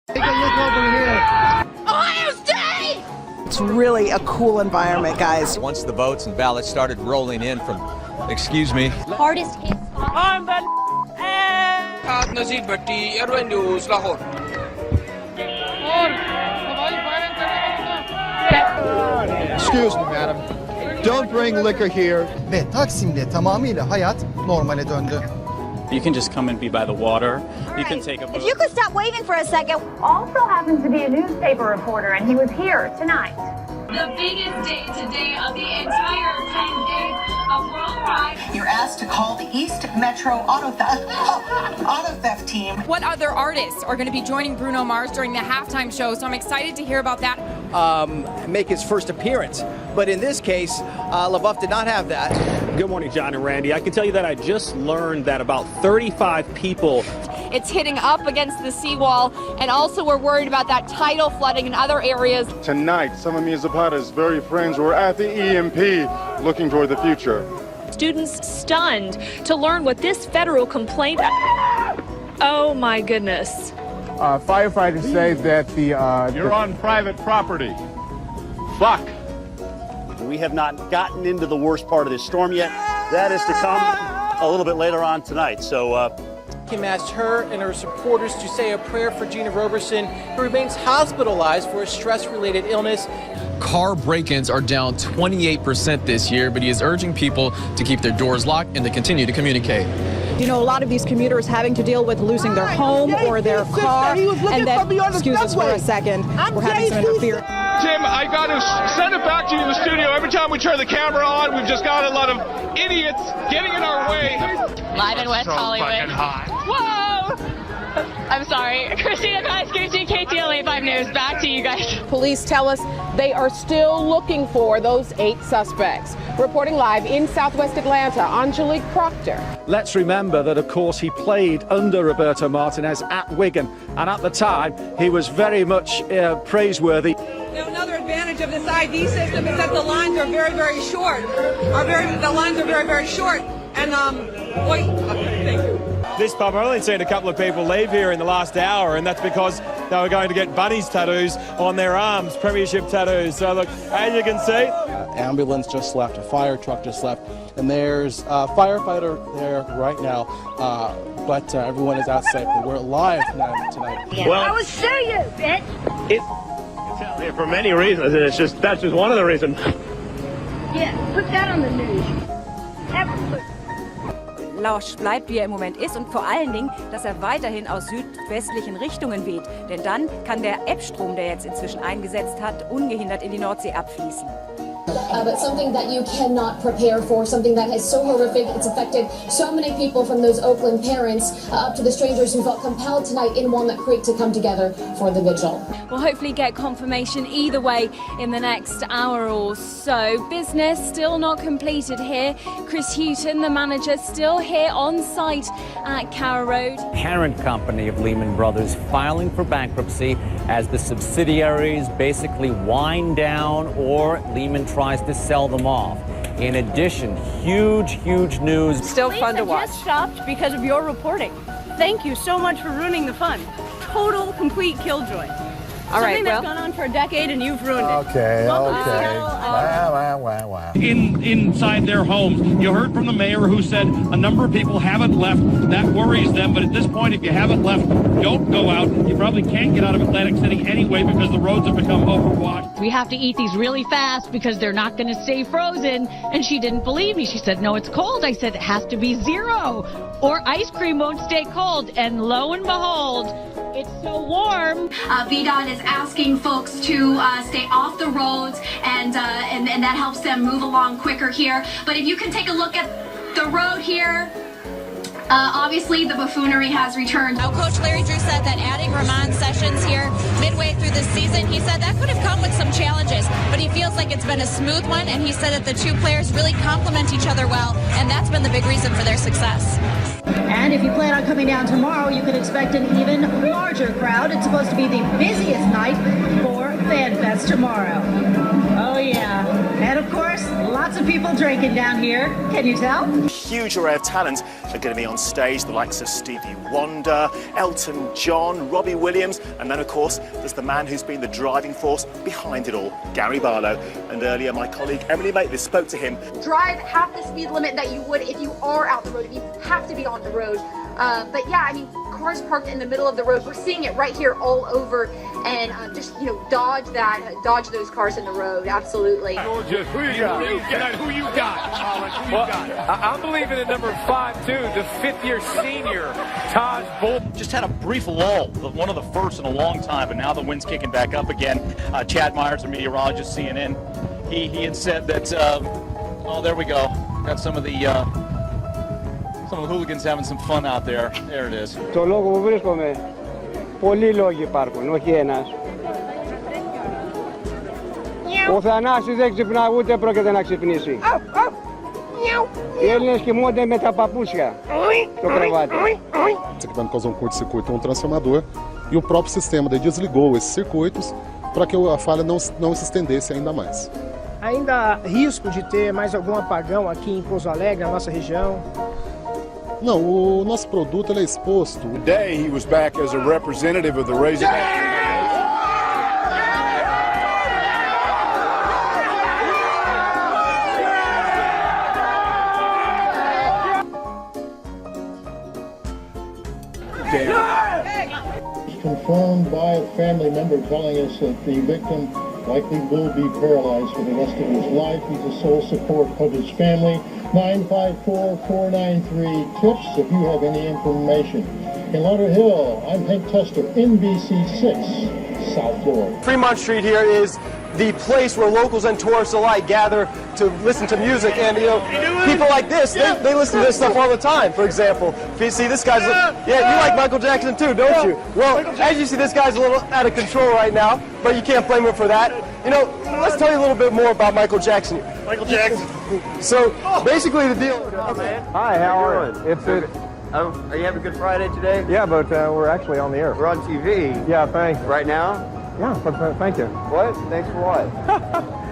Take a look over here. Ohio State! It's really a cool environment, guys. Once the votes and ballots started rolling in from, excuse me. Hardest hit. I'm the Excuse me, madam. Don't bring liquor here. Ve Taksim'de tamamıyla hayat normale döndü. You can just come and be by the water. You can take a boat. If you could stop waving for a second. Also happens to be a newspaper reporter, and he was here tonight. The biggest day today of the entire 10 days of worldwide. You're asked to call the East Metro auto theft team. What other artists are going to be joining Bruno Mars during the halftime show? So I'm excited to hear about that. Make his first appearance. But in this case, LaBeouf did not have that. Good morning, John and Randy. I can tell you that I just learned that about 35 people. It's hitting up against the seawall, and also we're worried about that tidal flooding in other areas. Tonight, some of me Zapata's very friends were at the EMP looking toward the future. Students stunned to learn what this federal complaint. Oh my goodness. Firefighters say that you're on private property. Fuck. We have not gotten into the worst part of this storm yet. That is to come a little bit later on tonight. So, Kim asked her and her supporters to say a prayer for Gina Roberson, who remains hospitalized for a stress-related illness. Car break-ins are down 28% this year, but he is urging people to keep their doors locked and to continue to communicate. You know, a lot of these commuters having to deal with losing their home or their car. And then, excuse us for a second, we're having some interference. Tim, I got to send it back to you in the studio. Every time we turn the camera on, we've just got a lot of idiots getting in our way. Live in West Hollywood. Whoa! I'm sorry. Christina Koskuchi, KTLA 5 News. Back to you guys. Police tell us they are still looking for those 8 suspects. Reporting live in Southwest Atlanta, Angelique Proctor. let's remember that, of course, he played under Roberto Martinez at Wigan. And at the time, he was very much praiseworthy. Another advantage of this ID system is that the lines are very, very short. The lines are very, very short. And, thank you. This pub, I've only seen a couple of people leave here in the last hour, and that's because they were going to get bunnies tattoos on their arms, premiership tattoos. So look, as you can see, Ambulance just left, a fire truck just left, and there's a firefighter there right now, but everyone is out safe. We're live tonight. Well, I was serious, bitch. For many reasons, and that's just one of the reasons. Yeah, put that on the news. Lausch bleibt, wie er im Moment ist, und vor allen Dingen, dass er weiterhin aus südwestlichen Richtungen weht. Denn dann kann der Ebbstrom, der jetzt inzwischen eingesetzt hat, ungehindert in die Nordsee abfließen. But something that you cannot prepare for, something that is so horrific, it's affected so many people, from those Oakland parents up to the strangers who felt compelled tonight in Walnut Creek to come together for the vigil. We'll hopefully get confirmation either way in the next hour or so. Business still not completed here. Chris Houghton, the manager, still here on site at Carrow Road. Parent company of Lehman Brothers filing for bankruptcy as the subsidiaries basically wind down or Lehman tries to sell them off. In addition, huge news. Still fun to watch. Just stopped because of your reporting. Thank you so much for ruining the fun. Total, complete killjoy. All right, Something that's gone on for a decade and you've ruined it. Okay. Wow. Inside their homes. You heard from the mayor who said a number of people haven't left. That worries them, but at this point, if you haven't left, don't go out. You probably can't get out of Atlantic City anyway because the roads have become overwashed. We have to eat these really fast because they're not going to stay frozen. And she didn't believe me. She said, no, it's cold. I said, it has to be 0 or ice cream won't stay cold. And lo and behold, it's so warm. VDOT is asking folks to stay off the roads, and that helps them move along quicker here. But if you can take a look at the road here, obviously the buffoonery has returned. Now, Coach Larry Drew said that adding Ramon Sessions here midway through the season, he said that could have come with some challenges, but he feels like it's been a smooth one, and he said that the two players really complement each other well, and that's been the big reason for their success. And if you plan on coming down tomorrow, you can expect an even larger crowd. It's supposed to be the busiest night for FanFest tomorrow. Oh, yeah. And, of course, lots of people drinking down here. Can you tell? huge array of talent are going to be on stage, the likes of Stevie Wonder, Elton John, Robbie Williams, and then of course there's the man who's been the driving force behind it all, Gary Barlow. And earlier my colleague Emily Maitlis spoke to him. Drive half the speed limit that you would if you are out the road, if you have to be on the road. But yeah, I mean, cars parked in the middle of the road, we're seeing it right here all over, and just, you know, dodge those cars in the road, absolutely. Georgia, who you got? Who you got? I'm believing in number 5, too, the 5th-year senior, Taj Bull. Just had a brief lull, one of the first in a long time, but now the wind's kicking back up again. Chad Myers, the meteorologist, CNN, he had said that, oh, there we go. Got some of the hooligans having some fun out there. There it is. Το λόγο που βρίσκομαι, πολλοί λόγοι υπάρχουν, όχι ένας. Ο Θανάσης δεν ξυπνά, ούτε πρόκειται να ξυπνήσει. Οι Έλληνες κοιμούνται με τα παπούσια στο κρεβάτι. Isso aqui vai me causar curto-circuito no transformador e o próprio sistema daí desligou esses circuitos para que a falha não se estendesse ainda mais. Ainda há risco de ter mais algum apagão aqui em Pouso Alegre, na nossa região? Não, o nosso produto ele é exposto. Today he was back as a representative of the Razorback. Confirmed by a family member telling us that the victim likely will be paralyzed for the rest of his life. He's the sole support of his family. 954-493-TIPS if you have any information. In Lauderhill, I'm Hank Tester, NBC6, South Florida. Fremont Street here is the place where locals and tourists alike gather to listen to music, and you know, people like this, they listen to this stuff all the time. For example, if you see this guy's, yeah, you like Michael Jackson too, don't you? Well, as you see, this guy's a little out of control right now, but you can't blame him for that. You know, let's tell you a little bit more about Michael Jackson. Michael Jackson. So basically, the deal. Hi, how are you? It's Are you having a good Friday today? Yeah, but we're actually on the air. We're on TV. Yeah, thanks. Right now? Yeah, thank you. What? Thanks for what?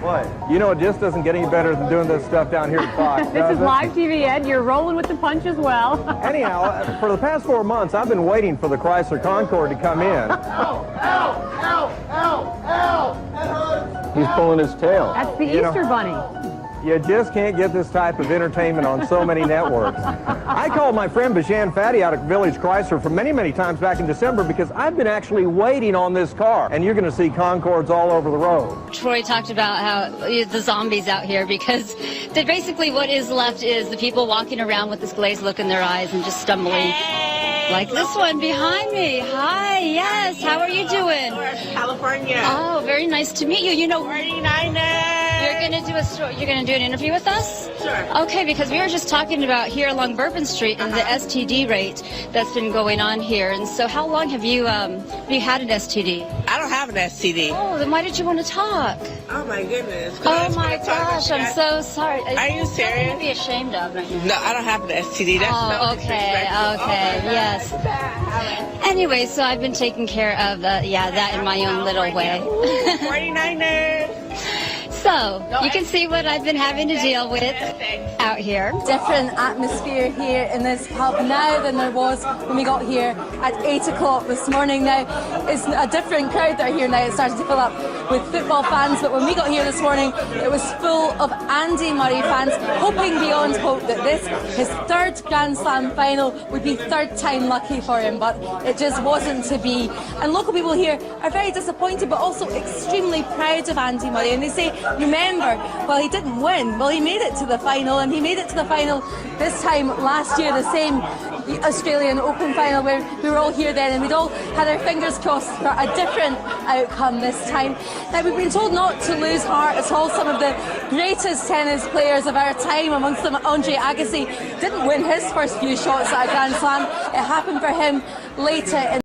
What? You know, it just doesn't get any better than doing this stuff down here at Fox. This is live TV, Ed. You're rolling with the punch as well. Anyhow, for the past 4 months, I've been waiting for the Chrysler Concorde to come in. He's pulling his tail. That's the Easter Bunny. You just can't get this type of entertainment on so many networks. I called my friend Bijan Fadi out at Village Chrysler for many, many times back in December because I've been actually waiting on this car. And you're going to see Concords all over the road. Troy talked about how the zombies out here because basically what is left is the people walking around with this glazed look in their eyes and just stumbling. Like this one behind me. Hi, yes. How are you doing? California. Oh, very nice to meet you. You know, 49ers. You're gonna do an interview with us? Sure. Okay, because we were just talking about here along Bourbon Street and the STD rate that's been going on here. And so, how long have you had an STD? I don't have an STD. Oh, then why did you want to talk? Oh my goodness. Oh my gosh, I'm so sorry. Are you serious? To be ashamed of right now. No, I don't have an STD. That's okay, yes. Anyway, so I've been taking care of that in my own little way. 49ers. So, you can see what I've been having to deal with out here. Different atmosphere here in this pub now than there was when we got here at 8 o'clock this morning. Now, it's a different crowd that are here now. It's starting to fill up with football fans, but when we got here this morning, it was full of Andy Murray fans, hoping beyond hope that this, his third Grand Slam final, would be third time lucky for him, but it just wasn't to be. And local people here are very disappointed, but also extremely proud of Andy Murray, and they say, remember, well, he didn't win. Well, he made it to the final, and he made it to the final this time last year, the same Australian Open final where we were all here then, and we'd all had our fingers crossed for a different outcome this time. Now, we've been told not to lose heart at all. Some of the greatest tennis players of our time, amongst them Andre Agassi, didn't win his first few shots at a Grand Slam. It happened for him later in